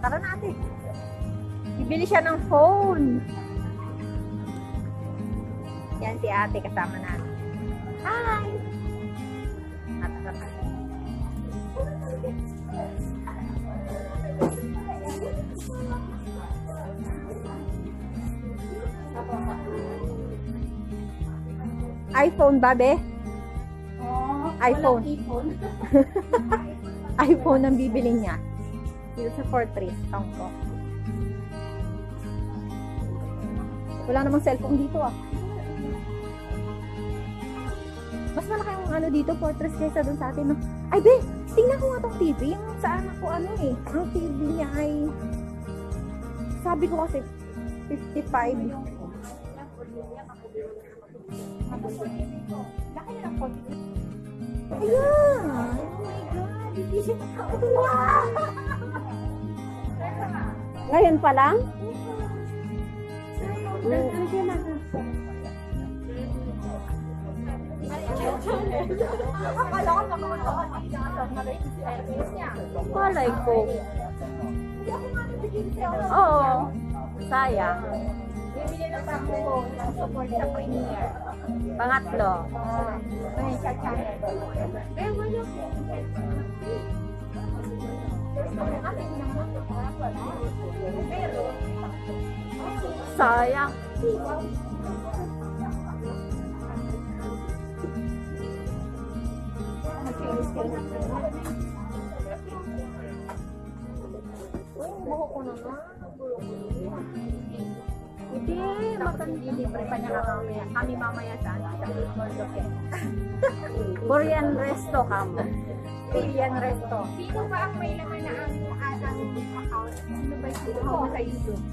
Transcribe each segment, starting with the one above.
Tara natin. Bibili siya ng phone. Yan si ate kasama natin. Hi! iPhone ba, be? iPhone. iPhone ang bibili niya. Dito sa Fortress, Hong Kong. Wala namang cellphone dito ah. Mas malaki yung ano dito, Fortress, kaysa dun sa atin. No? Ay, be! Tingnan ko nga tong TV. Yung sa anak ko, ano eh. Ang TV niya ay... Sabi ko kasi, 55. Ayan! Oh my God! Wow! Ngayon pa lang? Malay ko. Oo. Sayang. Bibili na sa ako ng support sa premier. Pangatlo. Ay, sa channel. Pero wala ko. Sayang. Buho ko na nga. Hindi, libre pa niya mamaya. Kami mamaya sa Korean resto kamo. Korean resto. Sino ba ang may laman na ang account? Sino ba yung sa YouTube?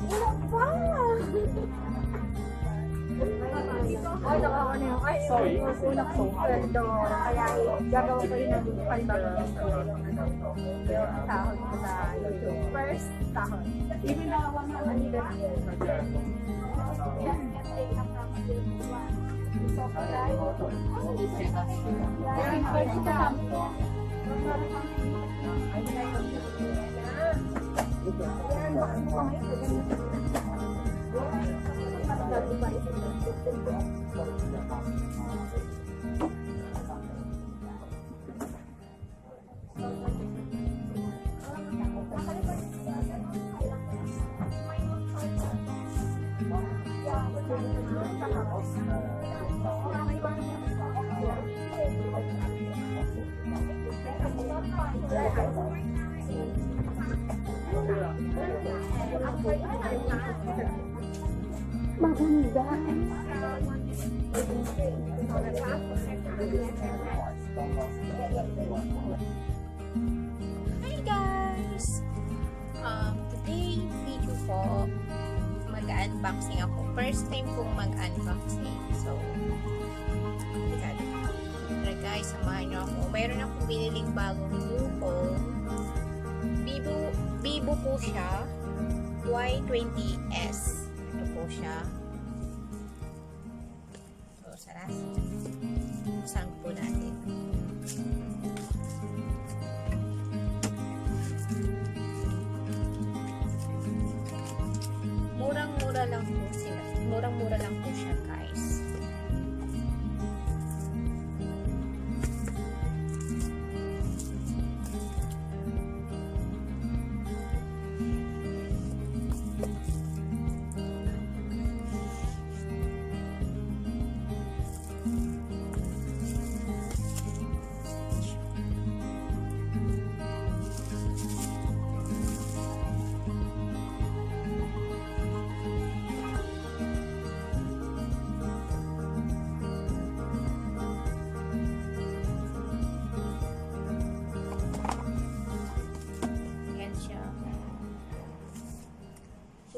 Ay, nakawa niyo. Ay, unak ko. Kaya gagawa ko yun ng panbago yung sahod ko sa YouTube. First sahod. Even na ako ng manila. Maganda. Hi guys! Today video po, mag-unboxing ako. First time kong mag-unboxing. So, tara guys, samahan nyo ako. Mayroon akong biniling bagong new phone. Vivo po siya. Y20s. Ito po siya. So, saras. Buksan po natin. Murang-mura lang po sila. Murang-mura lang po siya, guys.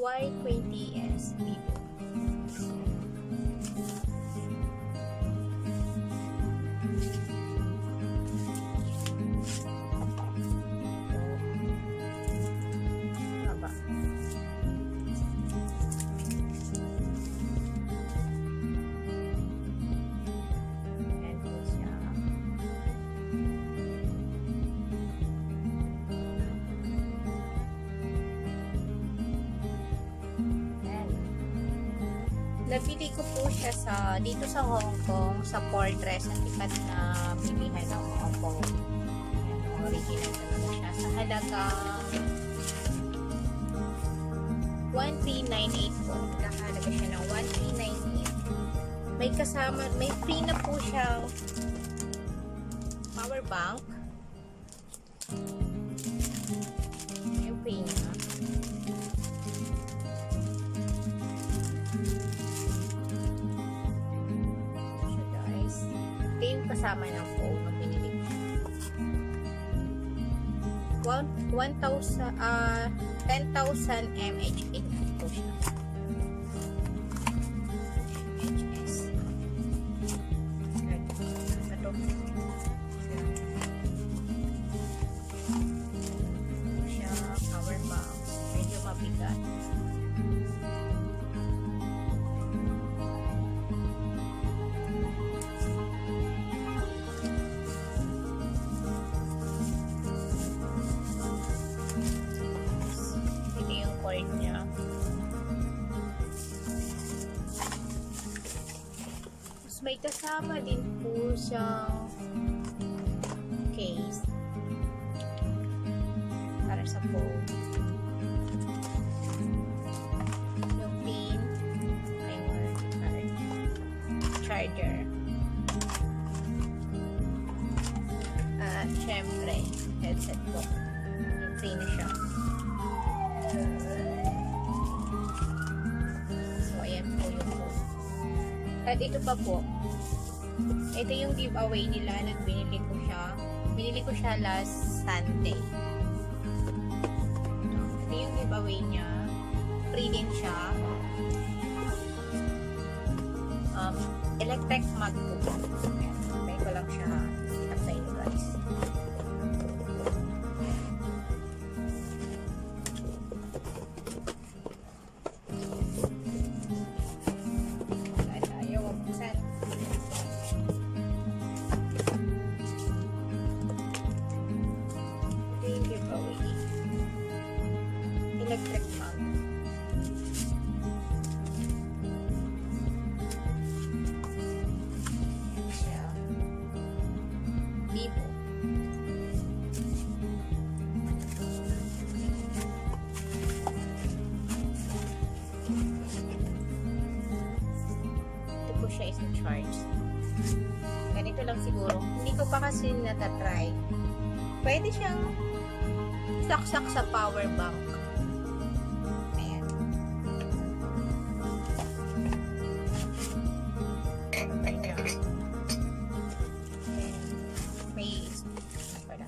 Y20s Vivo. Haba. Ayan po siya. Nabili ko po siya dito sa Hong Kong, sa Fortress, ang tikat na bilihan ng Hong Kong. Ayan, original talaga siya. Sa halaga 1398 po. Nakahalaga siya ng 1398. May kasama, may free na po siyang power bank. Yung free niya. So guys, ito yung kasama ng phone na binili ko. 10,000 mAh po siya. HS. Ito. Siya, power bank. Medyo mabigat. Ito yung cord niya. Tapos may kasama din po siyang case para sa phone. Yung pin, ay card, charger. At syempre, headset po. Yung free na siya. So, ayan po yung phone. At ito pa po. Ito yung giveaway nila. Binili ko siya last Sunday. Ito yung giveaway niya. Free din siya. Electric mug po. Ayan. May ko lang siya. Itak sa inyo guys. Electric mug. Siya. Vivo. Ito po siya isang charge. Ganito lang siguro. Hindi ko pa kasi natatry. Pwede siyang saksak sa power bank. Ayan. Ayan. May pala.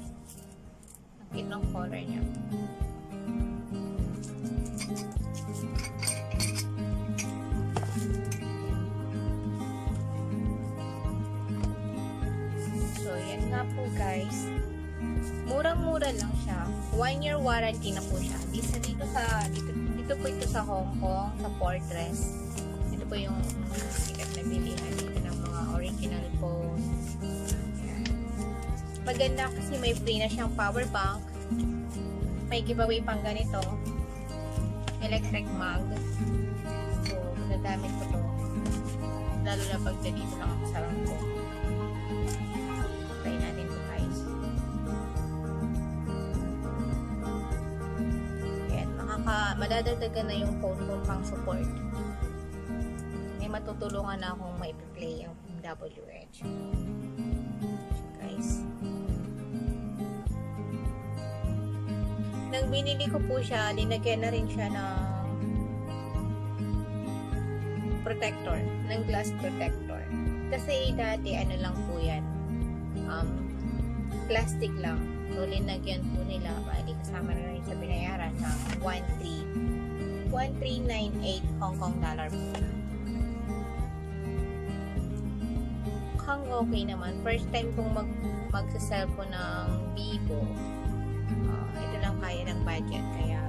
Ang cute ng color niya. So, yan nga po guys. Murang-mura lang siya. 1-year warranty na po siya. Dito po ito sa Hong Kong, sa Fortress. Ito po yung sikat na bilihan dito ng mga original phone. Ayan. Maganda kasi may free na siyang power bank. May giveaway pang ganito. Electric mug. So, nagamit ko to. Lalo na pag dito lang ako sa Hong Kong. Try natin to guys. Madadagdagan na yung phone ko pang support. May matutulungan na akong ma-play ang WH. Guys. Nang binili ko po siya, linagyan na rin siya ng protector, ng glass protector. Kasi dati ano lang po yan, plastic lang. So, linagyan po nila, bali kasama na rin sa binayaran ng 1398 Hong Kong dollar po. Mukhang okay naman. First time kong magsasell po ng vivo. Ito lang kaya ng budget, kaya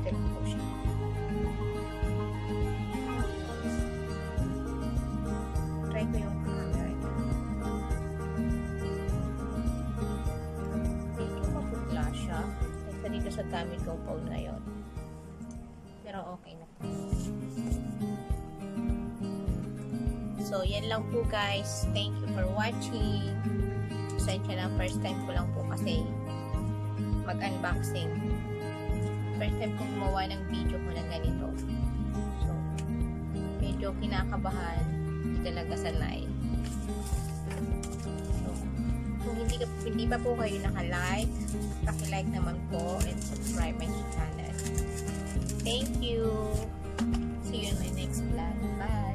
ito lang po siya. Try ko yung camera niya. Siya kaysa dito sa gamit kong phone ngayon, pero okay na po. So, yan lang po guys. Thank you for watching. Pasensya na, first time ko lang po kasi mag-unboxing. First time ko gumawa ng video ko na ganito. So, medyo kinakabahan. Hindi talaga sanay. So, kung hindi pa po kayo naka-like, paki-like naman po and subscribe my channel. Thank you. See you in my next vlog. Bye.